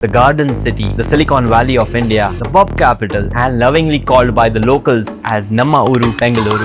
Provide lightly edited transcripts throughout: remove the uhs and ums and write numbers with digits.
the Garden City, the Silicon Valley of India, the pub capital, and lovingly called by the locals as Namma Uru Bangalore.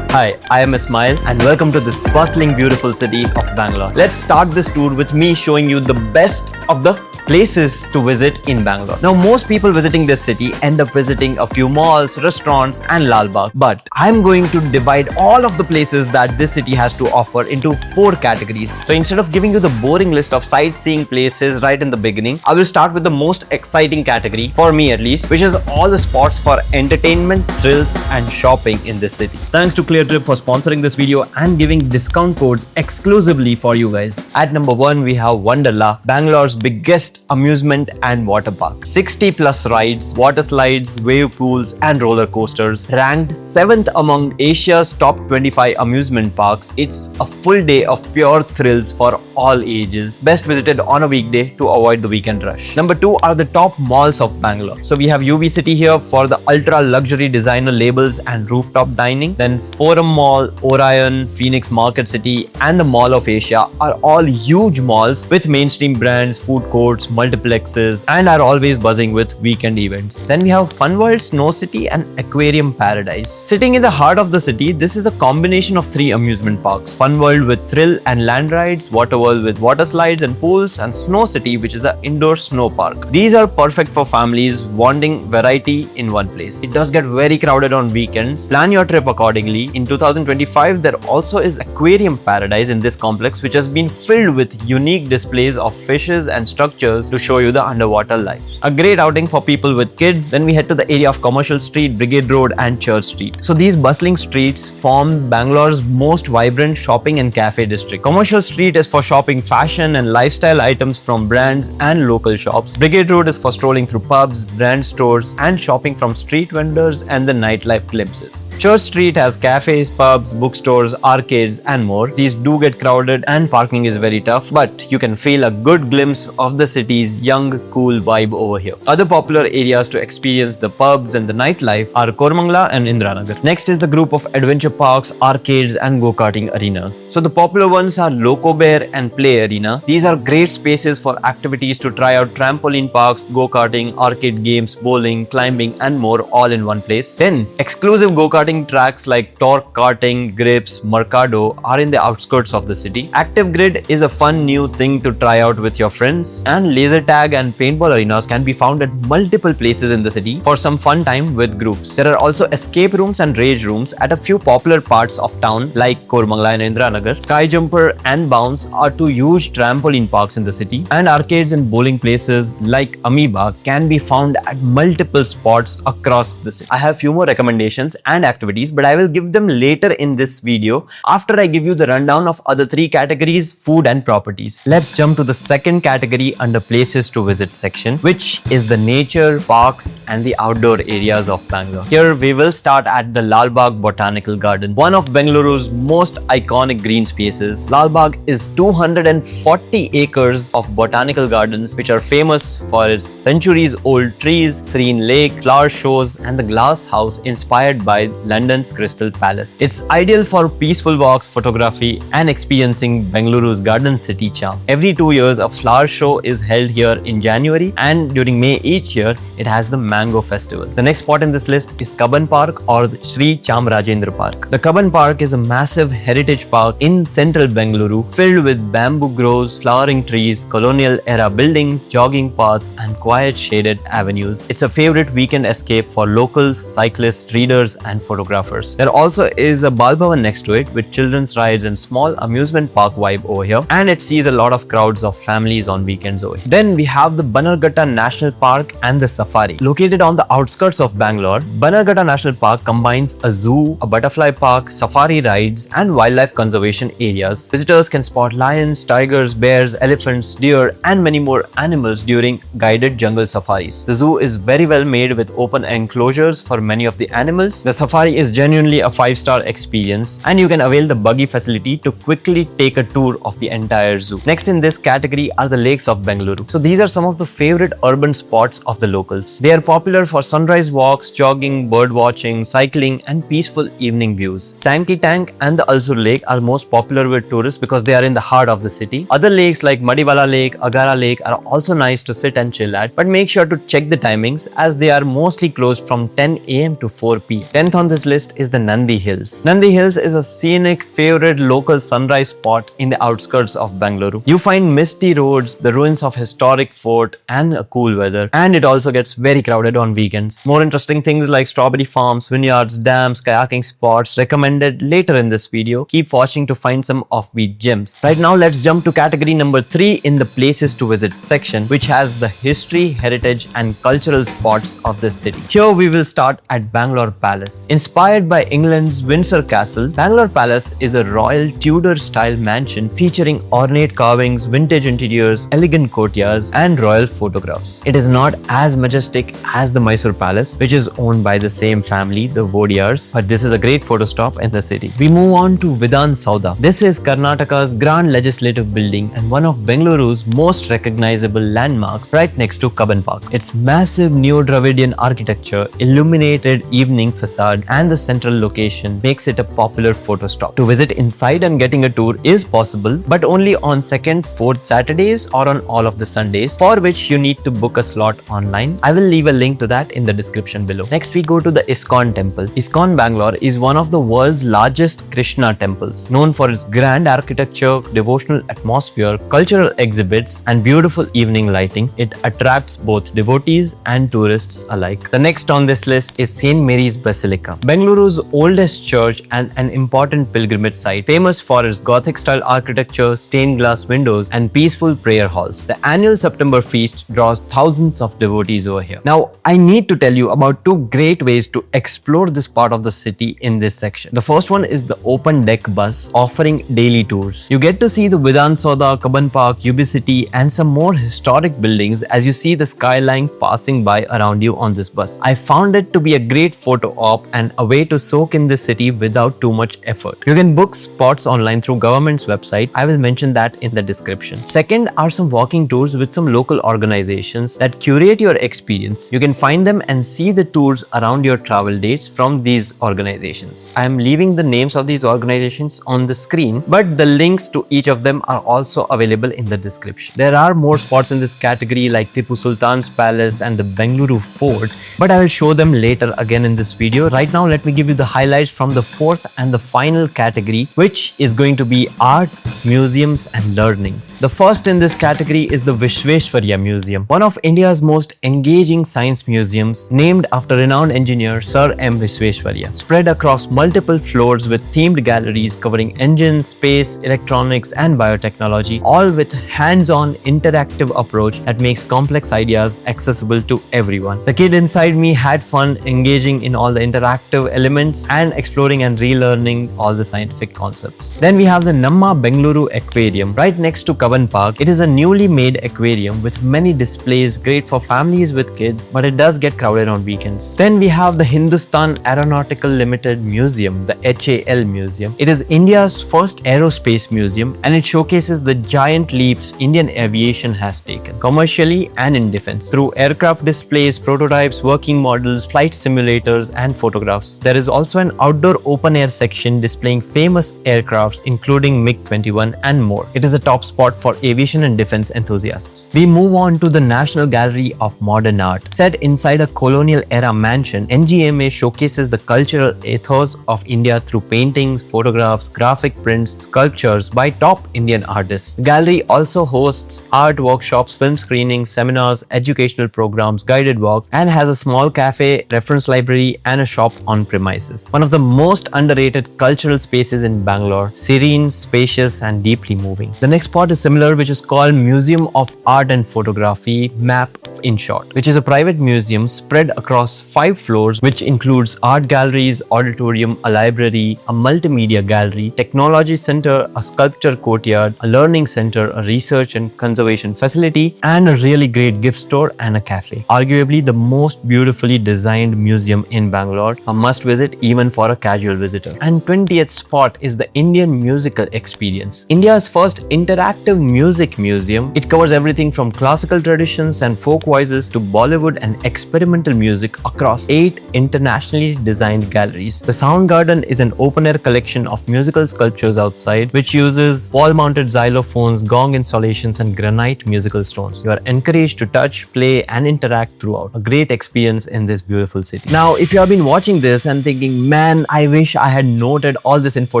Hi, I am Ismail and welcome to this bustling beautiful city of Bangalore. Let's start this tour with me showing you the best of the places to visit in Bangalore. Now, most people visiting this city end up visiting a few malls, restaurants and Lal Bagh. But I'm going to divide all of the places that this city has to offer into 4 categories. So instead of giving you the boring list of sightseeing places right in the beginning, I will start with the most exciting category, for me at least, which is all the spots for entertainment, thrills and shopping in this city. Thanks to ClearTrip for sponsoring this video and giving discount codes exclusively for you guys. At number 1, we have Wonderla, Bangalore's biggest amusement and water park. 60 plus rides, water slides, wave pools and roller coasters. Ranked 7th among Asia's top 25 amusement parks, it's a full day of pure thrills for all ages. Best visited on a weekday to avoid the weekend rush. Number 2 are the top malls of Bangalore. So we have UV City here for the ultra luxury designer labels and rooftop dining. Then Forum Mall, Orion, Phoenix Market City and the Mall of Asia are all huge malls with mainstream brands, food courts, multiplexes and are always buzzing with weekend events. Then we have Funworld Snow City and Aquarium Paradise. Sitting in the heart of the city, this is a combination of 3 amusement parks. Funworld with thrill and land rides, Waterworld with water slides and pools, and Snow City, which is an indoor snow park. These are perfect for families wanting variety in one place. It does get very crowded on weekends. Plan your trip accordingly. In 2025, there also is Aquarium Paradise in this complex, which has been filled with unique displays of fishes and structures to show you the underwater life. A great outing for people with kids. Then we head to the area of Commercial Street, Brigade Road and Church Street. So these bustling streets form Bangalore's most vibrant shopping and cafe district. Commercial Street is for shopping fashion and lifestyle items from brands and local shops. Brigade Road is for strolling through pubs, brand stores and shopping from street vendors and the nightlife glimpses. Church Street has cafes, pubs, bookstores, arcades and more. These do get crowded and parking is very tough, but you can feel a good glimpse of the city's young, cool vibe over here. Other popular areas to experience the pubs and the nightlife are Koramangala and Indiranagar. Next is the group of adventure parks, arcades and go-karting arenas. So the popular ones are Loco Bear and Play Arena. These are great spaces for activities to try out trampoline parks, go-karting, arcade games, bowling, climbing and more all in one place. Then exclusive go-karting tracks like Torque Karting, Grips, Mercado are in the outskirts of the city. Active Grid is a fun new thing to try out with your friends, and laser tag and paintball arenas can be found at multiple places in the city for some fun time with groups. There are also escape rooms and rage rooms at a few popular parts of town like Koramangala and Indiranagar. Sky Jumper and Bounce are 2 huge trampoline parks in the city, and arcades and bowling places like Amoeba can be found at multiple spots across the city. I have few more recommendations and activities, but I will give them later in this video after I give you the rundown of other 3 categories, food and properties. Let's jump to the second category under places to visit section, which is the nature, parks and the outdoor areas of Bangalore. Here we will start at the Lal Bagh Botanical Garden, one of Bengaluru's most iconic green spaces. Lal Bagh is 240 acres of botanical gardens which are famous for its centuries-old trees, serene lake, flower shows and the glass house inspired by London's Crystal Palace. It's ideal for peaceful walks, photography and experiencing Bengaluru's garden city charm. Every 2 years, a flower show is held here in January, and during May each year, it has the Mango Festival. The next spot in this list is Kaban Park or the Sri Chamarajendra Park. The Kaban Park is a massive heritage park in central Bengaluru filled with bamboo groves, flowering trees, colonial era buildings, jogging paths and quiet shaded avenues. It's a favorite weekend escape for locals, cyclists, readers and photographers. There also is a Bal Bhavan next to it with children's rides and small amusement park vibe over here, and it sees a lot of crowds of families on weekends over here. Then we have the Bannerghatta National Park and the Safari. Located on the outskirts of Bangalore, Bannerghatta National Park combines a zoo, a butterfly park, safari rides and wildlife conservation areas. Visitors can spot lions, tigers, bears, elephants, deer and many more animals during guided jungle safaris. The zoo is very well made with open enclosures for many of the animals. The safari is genuinely a 5-star experience and you can avail the buggy facility to quickly take a tour of the entire zoo. Next in this category are the lakes of Bangalore. Bangalore. So these are some of the favorite urban spots of the locals. They are popular for sunrise walks, jogging, bird watching, cycling and peaceful evening views. Sankey Tank and the Alsur Lake are most popular with tourists because they are in the heart of the city. Other lakes like Madiwala Lake, Agara Lake are also nice to sit and chill at, but make sure to check the timings as they are mostly closed from 10 am to 4 pm. 10th on this list is the Nandi Hills. Nandi Hills is a scenic favorite local sunrise spot in the outskirts of Bangalore. You find misty roads, the ruins of historic fort and a cool weather, and it also gets very crowded on weekends. More interesting things like strawberry farms, vineyards, dams, kayaking spots recommended later in this video. Keep watching to find some offbeat gems. Right now let's jump to category number 3 in the places to visit section, which has the history, heritage and cultural spots of this city. Here we will start at Bangalore Palace. Inspired by England's Windsor Castle, Bangalore Palace is a royal Tudor style mansion featuring ornate carvings, vintage interiors, elegant courtyards and royal photographs. It is not as majestic as the Mysore Palace, which is owned by the same family, the Vodiyars, but this is a great photo stop in the city. We move on to Vidhan Sauda. This is Karnataka's grand legislative building and one of Bengaluru's most recognizable landmarks right next to Cubbon Park. Its massive neo-Dravidian architecture, illuminated evening facade and the central location makes it a popular photo stop. To visit inside and getting a tour is possible, but only on 2nd, 4th Saturdays or on all of the Sundays, for which you need to book a slot online. I will leave a link to that in the description below. Next we go to the ISKCON temple. ISKCON Bangalore is one of the world's largest Krishna temples, known for its grand architecture, devotional atmosphere, cultural exhibits and beautiful evening lighting. It attracts both devotees and tourists alike. The next on this list is St. Mary's Basilica, Bengaluru's oldest church and an important pilgrimage site, famous for its Gothic style architecture, stained glass windows and peaceful prayer halls. The annual September feast draws thousands of devotees over here. Now, I need to tell you about two great ways to explore this part of the city in this section. The first one is the open deck bus offering daily tours. You get to see the Vidhan Sauda, Cubbon Park, UB City and some more historic buildings as you see the skyline passing by around you on this bus. I found it to be a great photo op and a way to soak in the city without too much effort. You can book spots online through government's website. I will mention that in the description. Second are some walking tours with some local organizations that curate your experience. You can find them and see the tours around your travel dates from these organizations. I am leaving the names of these organizations on the screen, but the links to each of them are also available in the description. There are more spots in this category like Tipu Sultan's Palace and the Bengaluru Fort, but I will show them later again in this video. Right now let me give you the highlights from the fourth and the final category, which is going to be arts, museums and learnings. The first in this category is the Vishveshwarya Museum, one of India's most engaging science museums, named after renowned engineer Sir M. Vishveshwarya, spread across multiple floors with themed galleries covering engines, space, electronics and biotechnology, all with hands-on interactive approach that makes complex ideas accessible to everyone. The kid inside me had fun engaging in all the interactive elements and exploring and relearning all the scientific concepts. Then we have the Namma Bengaluru Aquarium right next to Cubbon Park. It is a newly made aquarium with many displays, great for families with kids, but it does get crowded on weekends. Then we have the Hindustan Aeronautical Limited Museum, the HAL Museum. It is India's first aerospace museum and it showcases the giant leaps Indian aviation has taken, commercially and in defense, through aircraft displays, prototypes, working models, flight simulators and photographs. There is also an outdoor open-air section displaying famous aircrafts including MiG-21 and more. It is a top spot for aviation and defense enthusiasts. We move on to the National Gallery of Modern Art. Set inside a colonial-era mansion, NGMA showcases the cultural ethos of India through paintings, photographs, graphic prints, sculptures by top Indian artists. The gallery also hosts art workshops, film screenings, seminars, educational programs, guided walks, and has a small cafe, reference library, and a shop on premises. One of the most underrated cultural spaces in Bangalore, serene, spacious, and deeply moving. The next spot is similar, which is called Museum of Art and Photography, MAP, in short, which is a private museum spread across 5 floors, which includes art galleries, auditorium, a library, a multimedia gallery, technology center, a sculpture courtyard, a learning center, a research and conservation facility, and a really great gift store and a cafe. Arguably the most beautifully designed museum in Bangalore, a must visit even for a casual visitor. And 20th spot is the Indian musical experience. India's first interactive music museum. It covers everything from classical traditions and folk voices to Bollywood and experimental music across 8 internationally designed galleries. The Sound Garden is an open-air collection of musical sculptures outside, which uses wall-mounted xylophones, gong installations, and granite musical stones. You are encouraged to touch, play, and interact throughout. A great experience in this beautiful city. Now, if you have been watching this and thinking, man, I wish I had noted all this info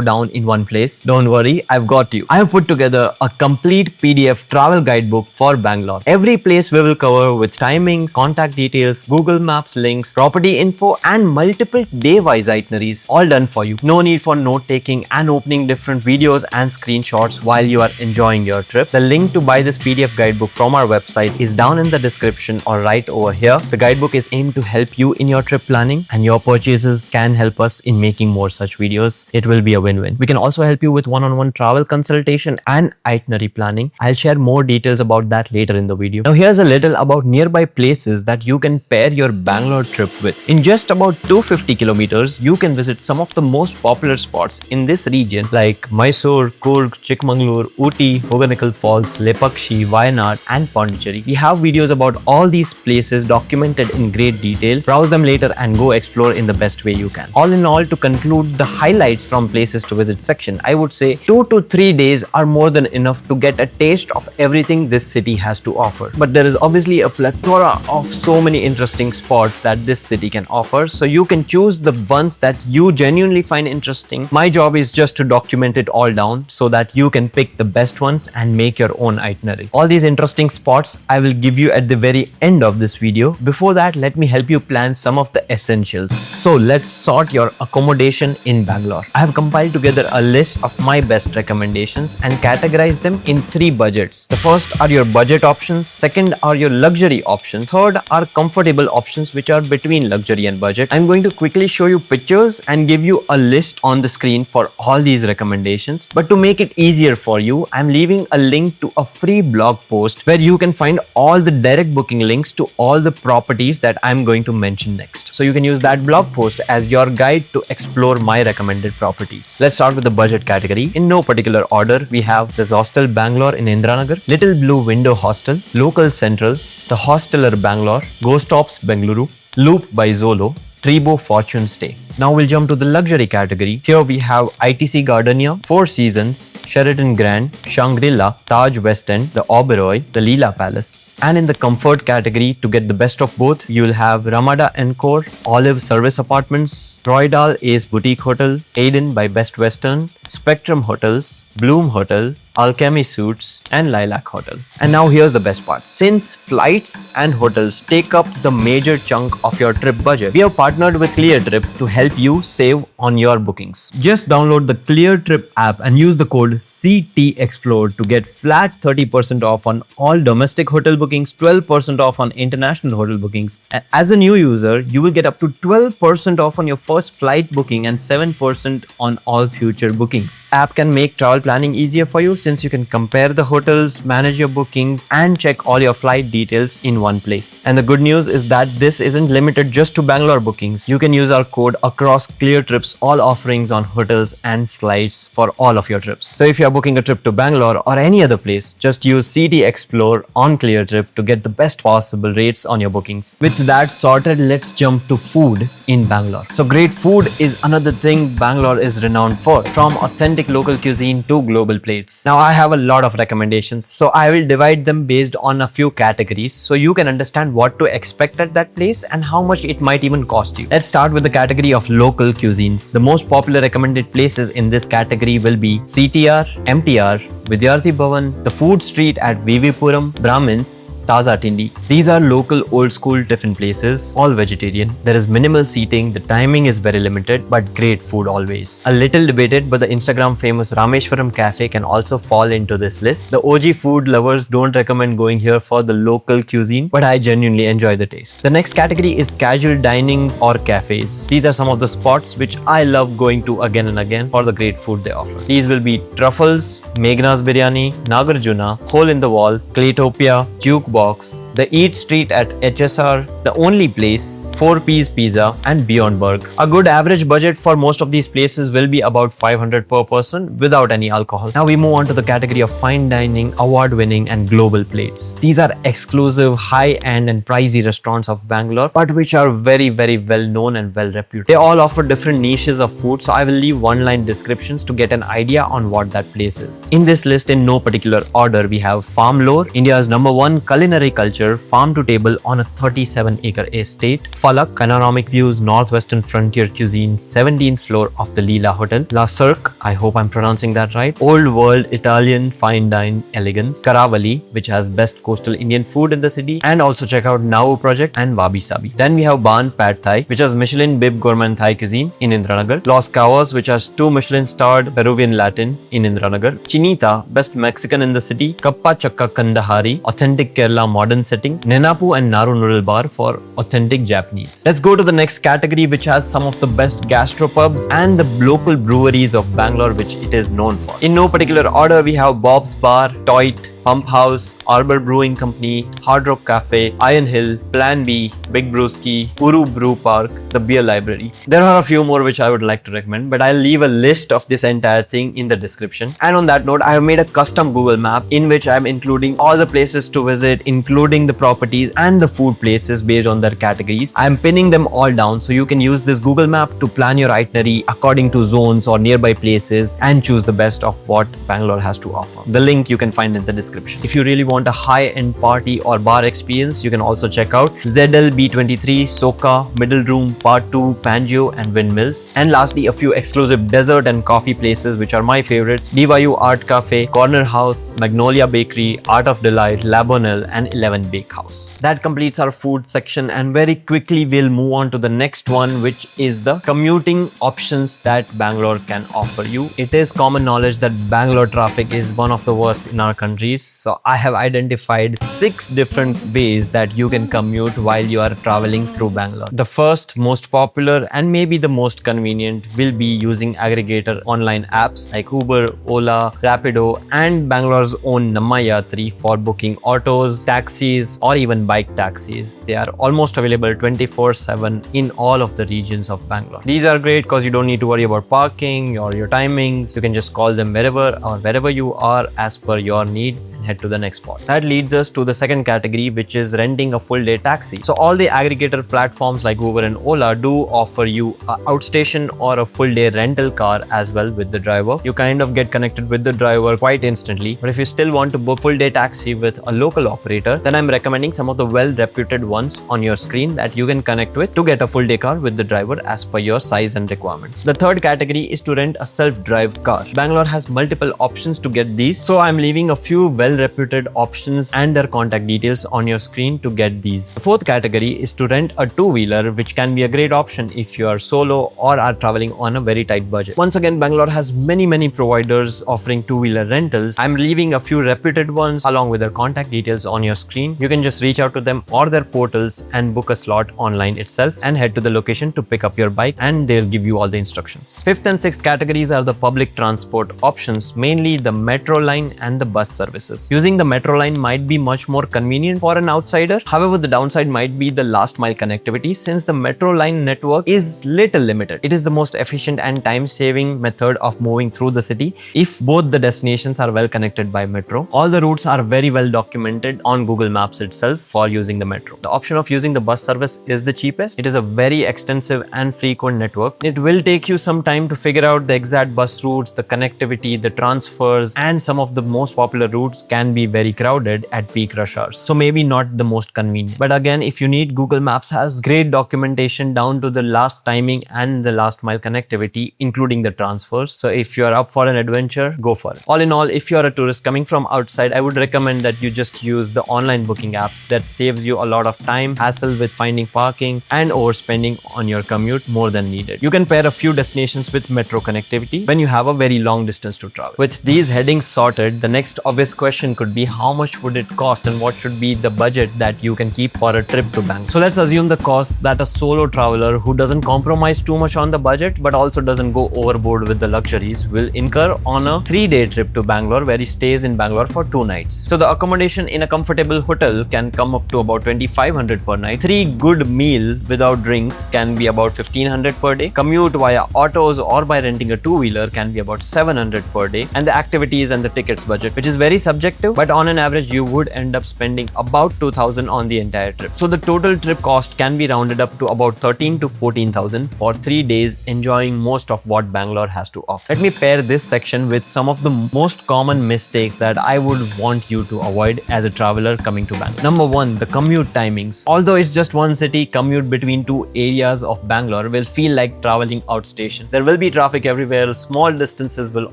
down in one place, don't worry, I've got you. I have put together a complete PDF travel guidebook for Bangalore. Every place we will cover with timings, contact details, Google Maps links, property info, and multiple day-wise itineraries, all done for you. No need for note-taking and opening different videos and screenshots while you are enjoying your trip. The link to buy this PDF guidebook from our website is down in the description or right over here. The guidebook is aimed to help you in your trip planning, and your purchases can help us in making more such videos. It will be a win-win. We can also help you with one-on-one travel consultation and itinerary planning. I'll share more details about that later in the video. Now here's a little about nearby places that you can pair your Bangalore trip with. In just about 250 kilometers, you can visit some of the most popular spots in this region like Mysore, Coorg, Chikmagalur, Ooty, Hoganikal Falls, Lepakshi, Wayanad, and Pondicherry. We have videos about all these places documented in great detail. Browse them later and go explore in the best way you can. All in all, to conclude the highlights from places to visit section, I would say 2 to 3 days are more than enough to get a taste of everything this city has to offer. But there is obviously a plethora of so many interesting spots that this city can offer, so you can choose the ones that you genuinely find interesting. My job is just to document it all down so that you can pick the best ones and make your own itinerary. All these interesting spots I will give you at the very end of this video. Before that, let me help you plan some of the essentials. So let's sort your accommodation in Bangalore. I have compiled together a list of my best recommendations and categorized them in 3 budgets. The first are your budget options, second are your luxury options, third are comfortable options which are between luxury and budget. I'm going to quickly show you pictures and give you a list on the screen for all these recommendations. But to make it easier for you, I'm leaving a link to a free blog post where you can find all the direct booking links to all the properties that I'm going to mention next. So you can use that blog post as your guide to explore my recommended properties. Let's start with the budget category. In no particular order, we have the Hostel Bangalore in Indranagar, Little Blue Window Hostel, Local Central, the Hosteler Bangalore, Ghost Stops Bengaluru, Loop by Zolo, Tribo Fortune Stay. Now we'll jump to the luxury category. Here we have ITC Gardenia, Four Seasons, Sheraton Grand, Shangri-La, Taj West End, the Oberoi, the Leela Palace. And in the comfort category, to get the best of both, you'll have Ramada Encore, Olive Service Apartments, Roydal Ace Boutique Hotel, Aiden by Best Western, Spectrum Hotels, Bloom Hotel, Alchemy Suites, and Lilac Hotel. And now here's the best part. Since flights and hotels take up the major chunk of your trip budget, we have partnered with ClearTrip to help you save on your bookings. Just download the ClearTrip app and use the code CTExplore to get flat 30% off on all domestic hotel bookings, 12% off on international hotel bookings. And as a new user, you will get up to 12% off on your first flight booking and 7% on all future bookings. App can make travel planning easier for you since you can compare the hotels, manage your bookings, and check all your flight details in one place. And the good news is that this isn't limited just to Bangalore bookings. You can use our code across ClearTrip's all offerings on hotels and flights for all of your trips. So if you are booking a trip to Bangalore or any other place, just use CTExplore on ClearTrip to get the best possible rates on your bookings. With that sorted, let's jump to food in Bangalore. So great food is another thing Bangalore is renowned for, from authentic local cuisine to global plates. Now I have a lot of recommendations, so I will divide them based on a few categories so you can understand what to expect at that place and how much it might even cost you. Let's start with the category of local cuisines. The most popular recommended places in this category will be CTR, MTR, Vidyarthi Bhavan, the Food Street at Vivipuram, Brahmins, Taza Tindi. These are local old school tiffin places, all vegetarian. There is minimal seating, the timing is very limited, but great food always. A little debated, but the Instagram famous Rameshwaram Cafe can also fall into this list. The OG food lovers don't recommend going here for the local cuisine, but I genuinely enjoy the taste. The next category is casual dinings or cafes. These are some of the spots which I love going to again and again for the great food they offer. These will be Truffles, Meghna's Biryani, Nagarjuna, Hole in the Wall, Claytopia, Jukebox, The Eat Street at HSR, The Only Place, 4-piece Pizza, and Beyond Burg. A good average budget for most of these places will be about 500 per person without any alcohol. Now we move on to the category of fine dining, award-winning, and global plates. These are exclusive, high-end, and pricey restaurants of Bangalore, but which are very well known and well reputed. They all offer different niches of food, so I will leave one-line descriptions to get an idea on what that place is. In this list, in no particular order, we have Farm Lore, India's #1 culinary culture, farm to table on a 37-acre estate. Falak, panoramic views, northwestern frontier cuisine, 17th floor of the Leela Hotel. La Cirque, I hope I'm pronouncing that right. Old world Italian fine dine elegance. Karavali, which has best coastal Indian food in the city. And also check out Nao Project and Wabi Sabi. Then we have Ban Pad Thai, which has Michelin Bib Gourmand Thai cuisine in Indranagar. Los Cavos, which has 2 Michelin starred Peruvian Latin in Indranagar. Chinita, best Mexican in the city. Kappa Chakka Kandahari, authentic Kerala modern setting. Nenapu and Naru Noodle Bar for authentic Japanese. Let's go to the next category, which has some of the best gastropubs and the local breweries of Bangalore, which it is known for. In no particular order, we have Bob's Bar, Toit, Pump House, Arbor Brewing Company, Hard Rock Cafe, Iron Hill, Plan B, Big Brewski, Uru Brew Park, the Beer Library. There are a few more which I would like to recommend, but I'll leave a list of this entire thing in the description. And on that note, I have made a custom Google map in which I'm including all the places to visit, including the properties and the food places based on their categories. I'm pinning them all down so you can use this Google map to plan your itinerary according to zones or nearby places and choose the best of what Bangalore has to offer. The link you can find in the description. If you really want a high-end party or bar experience, you can also check out ZL B23, Soka, Middle Room, Part 2, Pangeo, and Windmills. And lastly, a few exclusive dessert and coffee places which are my favorites: Divayu Art Cafe, Corner House, Magnolia Bakery, Art of Delight, Labonel, and 11 Bakehouse. That completes our food section, and very quickly we'll move on to the next one, which is the commuting options that Bangalore can offer you. It is common knowledge that Bangalore traffic is one of the worst in our countries. So I have identified 6 different ways that you can commute while you are traveling through Bangalore. The first, most popular and maybe the most convenient will be using aggregator online apps like Uber, Ola, Rapido, and Bangalore's own Namma for booking autos, taxis, or even bike taxis. They are almost available 24/7 in all of the regions of Bangalore. These are great because you don't need to worry about parking or your timings. You can just call them wherever you are as per your need. Head to the next spot. That leads us to the second category, which is renting a full day taxi. So all the aggregator platforms like Uber and Ola do offer you a outstation or a full day rental car as well with the driver. You kind of get connected with the driver quite instantly. But if you still want to book full day taxi with a local operator, then I'm recommending some of the well reputed ones on your screen that you can connect with to get a full day car with the driver as per your size and requirements. The third category is to rent a self-drive car. Bangalore has multiple options to get these, so I'm leaving a few well-reputed options and their contact details on your screen to get these. The fourth category is to rent a two-wheeler, which can be a great option if you are solo or are traveling on a very tight budget. Once again, Bangalore has many providers offering two-wheeler rentals. I'm leaving a few reputed ones along with their contact details on your screen. You can just reach out to them or their portals and book a slot online itself and head to the location to pick up your bike, and they'll give you all the instructions. Fifth and sixth categories are the public transport options, mainly the metro line and the bus services. Using the metro line might be much more convenient for an outsider. However, the downside might be the last mile connectivity, since the metro line network is little limited. It is the most efficient and time-saving method of moving through the city if both the destinations are well connected by metro. All the routes are very well documented on Google Maps itself for using the metro. The option of using the bus service is the cheapest. It is a very extensive and frequent network. It will take you some time to figure out the exact bus routes, the connectivity, the transfers, and some of the most popular routes can be very crowded at peak rush hours. So maybe not the most convenient. But again, if you need, Google Maps has great documentation down to the last timing and the last mile connectivity, including the transfers. So if you are up for an adventure, go for it. All in all, if you are a tourist coming from outside, I would recommend that you just use the online booking apps. That saves you a lot of time, hassle with finding parking, and overspending on your commute more than needed. You can pair a few destinations with metro connectivity when you have a very long distance to travel. With these headings sorted, the next obvious question could be how much would it cost and what should be the budget that you can keep for a trip to Bangalore. So let's assume the cost that a solo traveler who doesn't compromise too much on the budget but also doesn't go overboard with the luxuries will incur on a 3-day trip to Bangalore, where he stays in Bangalore for 2 nights. So the accommodation in a comfortable hotel can come up to about 2,500 per night. 3 good meal without drinks can be about 1,500 per day. Commute via autos or by renting a 2-wheeler can be about 700 per day. And the activities and the tickets budget, which is very subjective, but on an average you would end up spending about 2,000 on the entire trip. So the total trip cost can be rounded up to about 13 to 14,000 for 3 days, enjoying most of what Bangalore has to offer. Let me pair this section with some of the most common mistakes that I would want you to avoid as a traveler coming to Bangalore. Number 1, the commute timings. Although it's just one city, commute between 2 areas of Bangalore will feel like traveling outstation. There will be traffic everywhere. Small distances will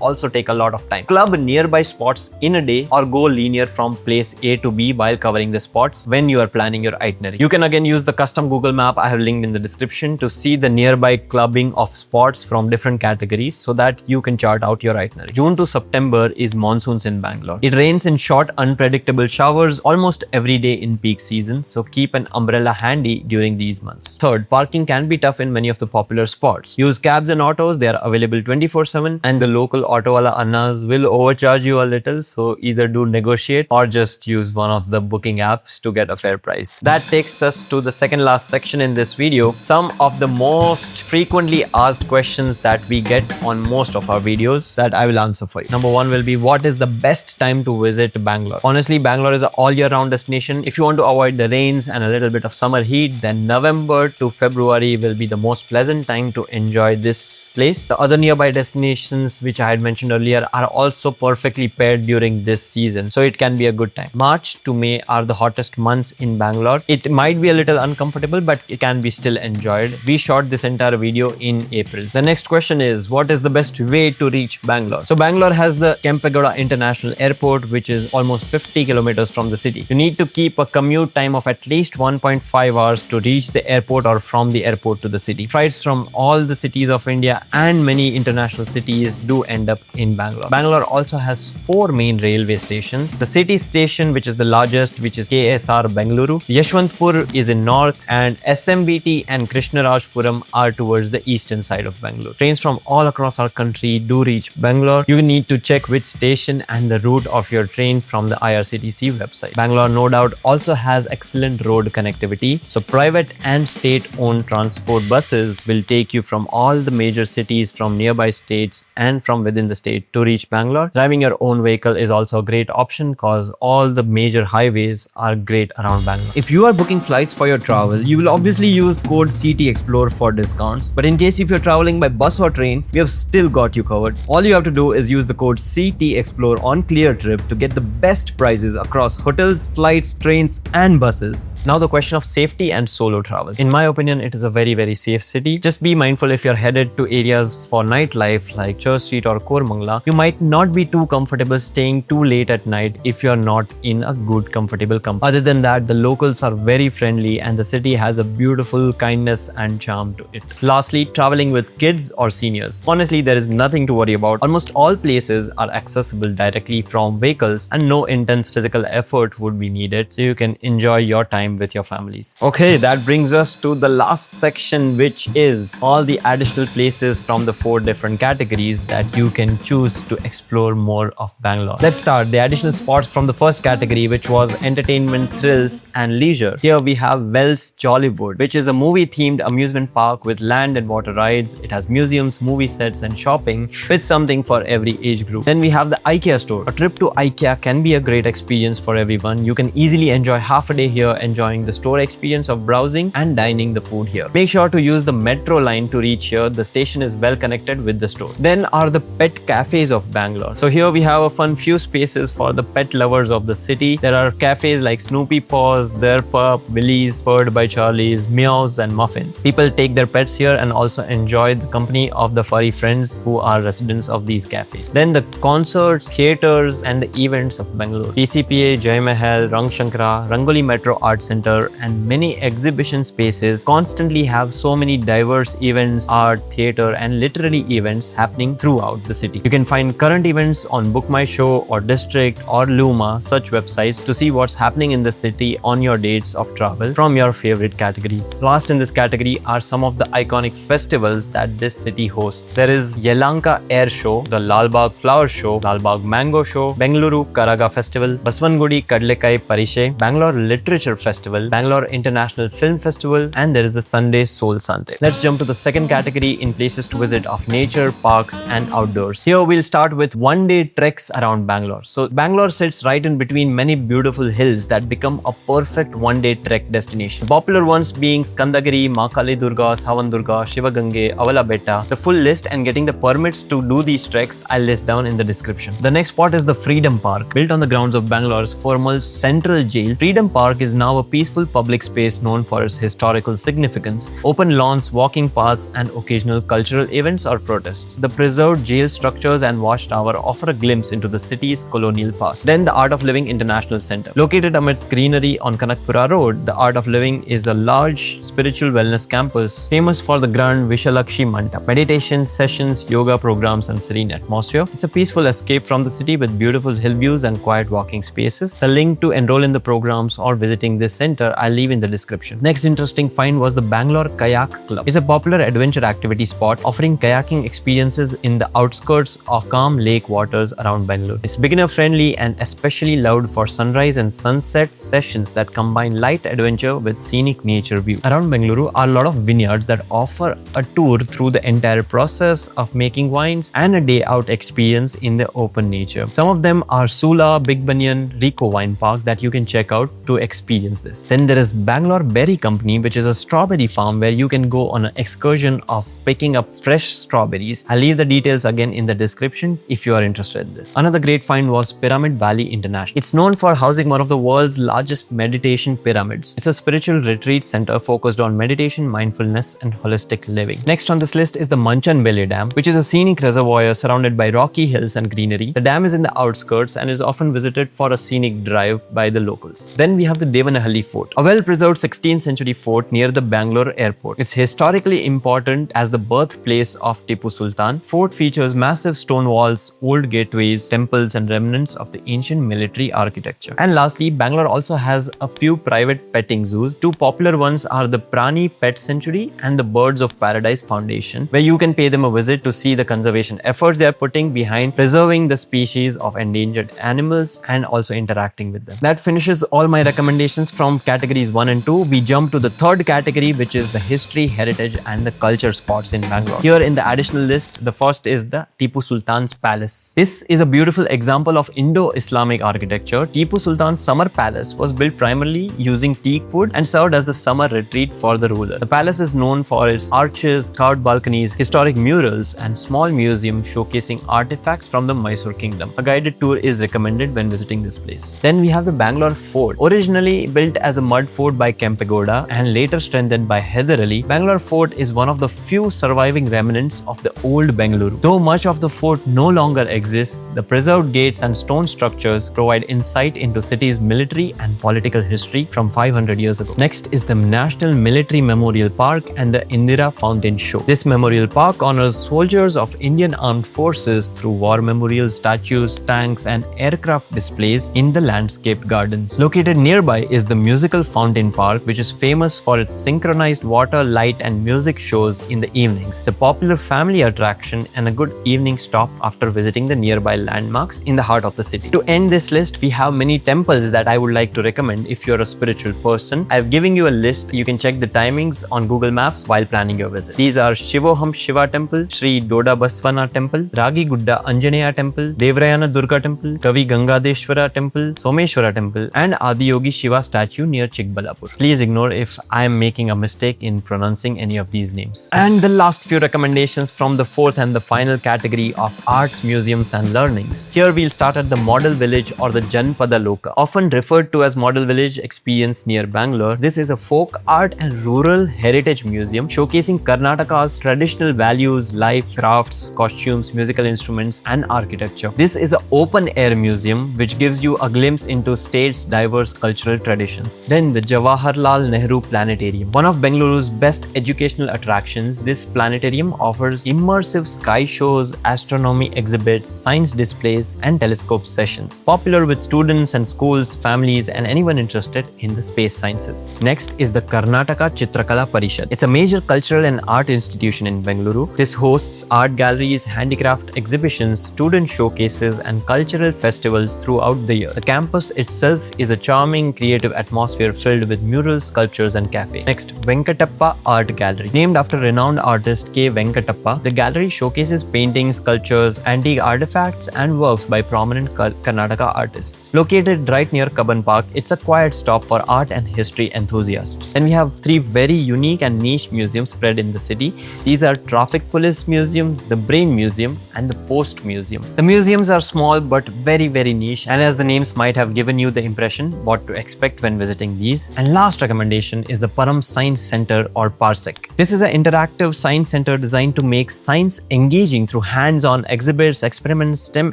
also take a lot of time. Club nearby spots in a day or go linear from place A to B while covering the spots when you are planning your itinerary. You can again use the custom Google map I have linked in the description to see the nearby clubbing of spots from different categories so that you can chart out your itinerary. June to September is monsoons in Bangalore. It rains in short, unpredictable showers almost every day in peak season, so keep an umbrella handy during these months. Third, parking can be tough in many of the popular spots. Use cabs and autos. They are available 24/7 and the local auto wala annas will overcharge you a little, so either do negotiate or just use one of the booking apps to get a fair price. That takes us to the second last section in this video, some of the most frequently asked questions that we get on most of our videos that I will answer for you. Number 1 will be, what is the best time to visit Bangalore? Honestly, Bangalore is an all year round destination. If you want to avoid the rains and a little bit of summer heat, then November to February will be the most pleasant time to enjoy this place. The other nearby destinations which I had mentioned earlier are also perfectly paired during this season, so it can be a good time. March to May are the hottest months in Bangalore. It might be a little uncomfortable, but it can be still enjoyed. We shot this entire video in April. The next question is, what is the best way to reach Bangalore? So Bangalore has the Kempegowda International Airport, which is almost 50 kilometers from the city. You need to keep a commute time of at least 1.5 hours to reach the airport or from the airport to the city. Flights from all the cities of India and many international cities do end up in Bangalore. Bangalore also has 4 main railway stations. The city station, which is the largest, which is KSR Bengaluru. Yeshwantpur is in north, and SMBT and Krishnarajpuram are towards the eastern side of Bangalore. Trains from all across our country do reach Bangalore. You need to check which station and the route of your train from the IRCTC website. Bangalore no doubt also has excellent road connectivity, so private and state-owned transport buses will take you from all the major cities from nearby states and from within the state to reach Bangalore. Driving your own vehicle is also a great option because all the major highways are great around Bangalore. If you are booking flights for your travel, you will obviously use code CT Xplore for discounts. But in case if you're traveling by bus or train, we have still got you covered. All you have to do is use the code CT Xplore on ClearTrip to get the best prices across hotels, flights, trains, and buses. Now the question of safety and solo travel. In my opinion, it is a very safe city. Just be mindful if you're headed to areas for nightlife like Church Street or Kormangala, you might not be too comfortable staying too late at night if you're not in a good comfortable company. Other than that, the locals are very friendly and the city has a beautiful kindness and charm to it. Lastly, traveling with kids or seniors. Honestly, there is nothing to worry about. Almost all places are accessible directly from vehicles and no intense physical effort would be needed, so you can enjoy your time with your families. Okay, that brings us to the last section, which is all the additional places from the 4 different categories that you can choose to explore more of Bangalore. Let's start the additional spots from the first category, which was entertainment, thrills, and leisure. Here we have Wells Jollywood, which is a movie-themed amusement park with land and water rides. It has museums, movie sets, and shopping with something for every age group. Then we have the IKEA store. A trip to IKEA can be a great experience for everyone. You can easily enjoy half a day here, enjoying the store experience of browsing and dining the food here. Make sure to use the metro line to reach here. The station location is well connected with the store. Then are the pet cafes of Bangalore. So here we have a fun few spaces for the pet lovers of the city. There are cafes like Snoopy Paws, Their Pup, Willy's, Furred by Charlie's, Meows and Muffins. People take their pets here and also enjoy the company of the furry friends who are residents of these cafes. Then the concerts, theatres and the events of Bangalore. PCPA, Jai Mahal, Rang Shankara, Rangoli Metro Art Center and many exhibition spaces constantly have so many diverse events, art, theatre and literary events happening throughout the city. You can find current events on Book My Show or District or Luma, such websites, to see what's happening in the city on your dates of travel from your favorite categories. Last in this category are some of the iconic festivals that this city hosts. There is Yelahanka Air Show, the Lalbagh Flower Show, Lalbagh Mango Show, Bengaluru Karaga Festival, Baswangudi Kadlekai Parishe, Bangalore Literature Festival, Bangalore International Film Festival, and there is the Sunday Soul Sante. Let's jump to the second category in places to visit of nature, parks and outdoors. Here we'll start with one-day treks around Bangalore. So Bangalore sits right in between many beautiful hills that become a perfect one-day trek destination. Popular ones being Skandagiri, Makali Durga, Savan Durga, Shivagange, Avala Betta. The full list and getting the permits to do these treks I'll list down in the description. The next spot is the Freedom Park. Built on the grounds of Bangalore's former central jail, Freedom Park is now a peaceful public space known for its historical significance, open lawns, walking paths and occasional cultural events or protests. The preserved jail structures and watchtower offer a glimpse into the city's colonial past. Then the Art of Living International Center. Located amidst greenery on Kanakpura Road, the Art of Living is a large spiritual wellness campus famous for the grand Vishalakshi Mandap, meditation sessions, yoga programs and serene atmosphere. It's a peaceful escape from the city with beautiful hill views and quiet walking spaces. The link to enroll in the programs or visiting this center I'll leave in the description. Next interesting find was the Bangalore Kayak Club. It's a popular adventure activity spot offering kayaking experiences in the outskirts of calm lake waters around Bangalore. It's beginner friendly and especially loved for sunrise and sunset sessions that combine light adventure with scenic nature view. Around Bangalore are a lot of vineyards that offer a tour through the entire process of making wines and a day out experience in the open nature. Some of them are Sula, Big Banyan, Rico Wine Park that you can check out to experience this. Then there is Bangalore Berry Company, which is a strawberry farm where you can go on an excursion of picking up fresh strawberries. I'll leave the details again in the description if you are interested in this. Another great find was Pyramid Valley International. It's known for housing one of the world's largest meditation pyramids. It's a spiritual retreat center focused on meditation, mindfulness and holistic living. Next on this list is the Manchanbele Dam, which is a scenic reservoir surrounded by rocky hills and greenery. The dam is in the outskirts and is often visited for a scenic drive by the locals. Then we have the Devanahalli Fort, a well-preserved 16th century fort near the Bangalore airport. It's historically important as the birthplace of Tipu Sultan. Fort features massive stone walls, old gateways, temples and remnants of the ancient military architecture. And lastly, Bangalore also has a few private petting zoos. Two popular ones are the Prani Pet Sanctuary and the Birds of Paradise Foundation, where you can pay them a visit to see the conservation efforts they are putting behind preserving the species of endangered animals and also interacting with them. That finishes all my recommendations from categories 1 and 2. We jump to the third category, which is the history, heritage and the culture spots in Bangalore. Here in the additional list, the first is the Tipu Sultan's Palace. This is a beautiful example of Indo-Islamic architecture. Tipu Sultan's summer palace was built primarily using teak wood and served as the summer retreat for the ruler. The palace is known for its arches, carved balconies, historic murals and small museum showcasing artifacts from the Mysore kingdom. A guided tour is recommended when visiting this place. Then we have the Bangalore Fort. Originally built as a mud fort by Kempegoda and later strengthened by Hyder Ali, Bangalore Fort is one of the few surviving remnants of the old Bengaluru. Though much of the fort no longer exists, the preserved gates and stone structures provide insight into city's military and political history from 500 years ago. Next is the National Military Memorial Park and the Indira Fountain Show. This memorial park honors soldiers of Indian Armed Forces through war memorials, statues, tanks and aircraft displays in the landscaped gardens. Located nearby is the Musical Fountain Park, which is famous for its synchronized water, light and music shows in the evenings. It's a popular family attraction and a good evening stop after visiting the nearby landmarks in the heart of the city. To end this list, we have many temples that I would like to recommend if you're a spiritual person. I've given you a list. You can check the timings on Google Maps while planning your visit. These are Shivoham Shiva Temple, Sri Doda Baswana Temple, Ragi Gudda Anjaneya Temple, Devrayana Durga Temple, Kavi Gangadeshwara Temple, Someshwara Temple and Adiyogi Shiva statue near Chikbalapur. Please ignore if I am making a mistake in pronouncing any of these names. And the last few recommendations from the fourth and the final category of arts, museums and learnings. Here we'll start at the Model Village or the Janpada Loka, often referred to as Model Village Experience near Bangalore. This is a folk art and rural heritage museum showcasing Karnataka's traditional values, life, crafts, costumes, musical instruments and architecture. This is an open air museum which gives you a glimpse into state's diverse cultural traditions. Then the Jawaharlal Nehru Planetarium, one of Bengaluru's best educational attractions. This planetarium offers immersive sky shows, astronomy exhibits, science displays and telescope sessions, popular with students and schools, families and anyone interested in the space sciences. Next is the Karnataka Chitrakala Parishad. It's a major cultural and art institution in Bengaluru. This hosts art galleries, handicraft exhibitions, student showcases and cultural festivals throughout the year. The campus itself is a charming, creative atmosphere filled with murals, sculptures and cafes. Next, Venkatappa Art Gallery. Named after renowned artist K. Venkatappa, the gallery showcases paintings, sculptures, antique artifacts and works by prominent Karnataka artists. Located right near Kabban Park, it's a quiet stop for art and history enthusiasts. Then we have three very unique and niche museums spread in the city. These are Traffic Police Museum, the Brain Museum and the Post Museum. The museums are small but very niche, and as the names might have given you the impression what to expect when visiting these. And last recommendation is the Param Science Center or Parsec. This is an interactive science center designed to make science engaging through hands-on exhibits, experiments, STEM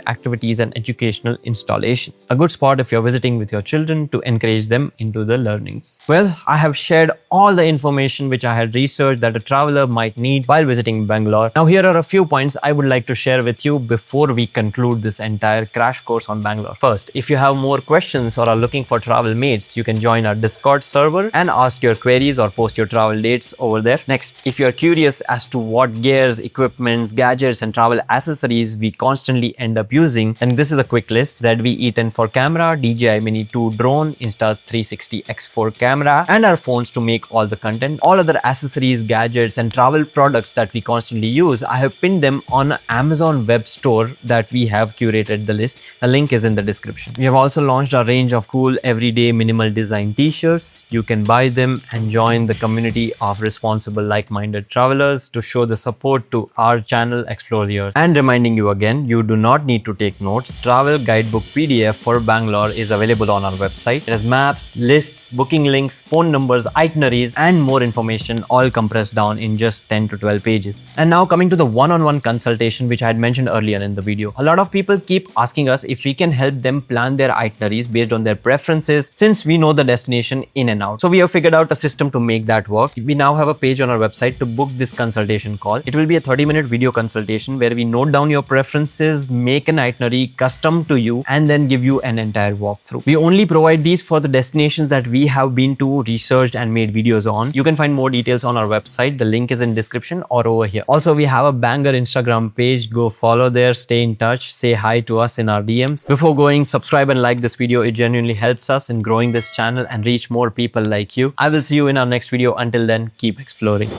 activities and educational installations. A good spot if you're visiting with your children to encourage them into the learnings. Well, I have shared all the information which I had researched that a traveler might need while visiting Bangalore. Now here are a few points I would like to share with you before we conclude this entire crash course on Bangalore. First, if you have more questions or are looking for travel mates, you can join our Discord server and ask your queries or post your travel dates over there. Next, if you're curious as to what gears, equipments, gadgets and travel accessories we constantly end up using, then this is a quick list. ZV-E10 for camera, DJI Mini 2 drone, Insta360 X4 camera and our phones to make all the content. All other accessories, gadgets and travel products that we constantly use, I have pinned them on Amazon web store that we have curated the list. The link is in the description. We have also launched a range of cool everyday minimal design t-shirts. You can buy them and join the community of responsible like-minded travelers to show the support to our channel Explore the Earth. And reminding you again, you do not need to take notes. Travel Guidebook PDF for Bangalore is available on our website. It has maps, lists, booking links, phone numbers, itineraries and more information all compressed down in just 10 to 12 pages. And now coming to the one-on-one consultation which I had mentioned earlier in the video. A lot of people keep asking us if we can help them plan their itineraries based on their preferences since we know the destination in and out. So we have figured out a system to make that work. We now have a page on our website to book this consultation call. It will be a 30-minute video consultation where we note down your preferences, make an itinerary custom to you and then give you an entire walkthrough. We only provide these for the destinations that we have been to, researched and made videos on. You can find more details on our website. The link is in description or over here. Also, we have a banger Instagram page. Go follow there, stay in touch, say hi to us in our DMs. Before going, subscribe and like this video. It genuinely helps us in growing this channel and reach more people like you. I will see you in our next video. Until then, keep exploring.